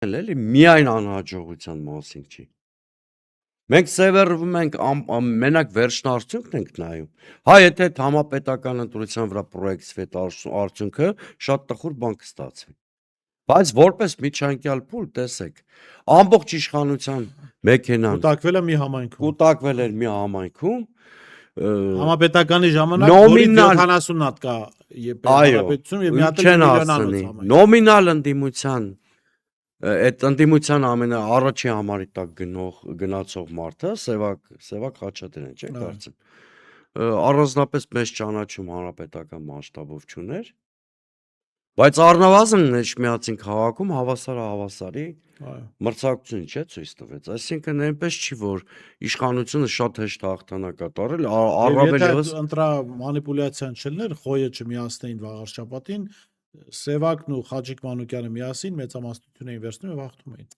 էլի միայն անհաջողության մասին չի։ Մենք սևեռվում ենք մենակ վերջնարդյունքն ենք նայում։ Հա, եթե համապետական ընտրության վրա պրոյեկտվի այդ արդյունքը, շատ տխուր բան կստացվի։ Բայց որպես միջանկյալ փուլ, տեսեք, ամբողջ իշխանության մեքենան կուտակվել է մի համայնքում։ կուտակվել էր մի համայնքում, Համապետականի ժամանակ որից 70 հատ կա հանրապետություն եւ մի հատ միլիոնանոց համայնք։ նոմինալ ընդդիմության այդ ընդդիմության առաջի համարի տակ գնացող մարդը Սևակ Խաչատրյան չէ՞ կարծեմ։ Առանձնապես մեծ ճանաչում հանրապետական մասշտաբով չուներ, բայց առնվազն Էջմիածին քաղաքում հավասարի մրցակցություն չէ ցույց տվեց։ Այսինքն այնպես չի, որ իշխանությունը շատ հեշտ հաղթանակ կատարել, առավել ևս ընտրա մանիպուլյացիան չլներ, խոյը չմիացնեին վաղ շաբաթին, Սևակն ու Խաչիկ Մանուկյանը միասին մեծամասնություն էին վերցնում եւ հաղթում էին։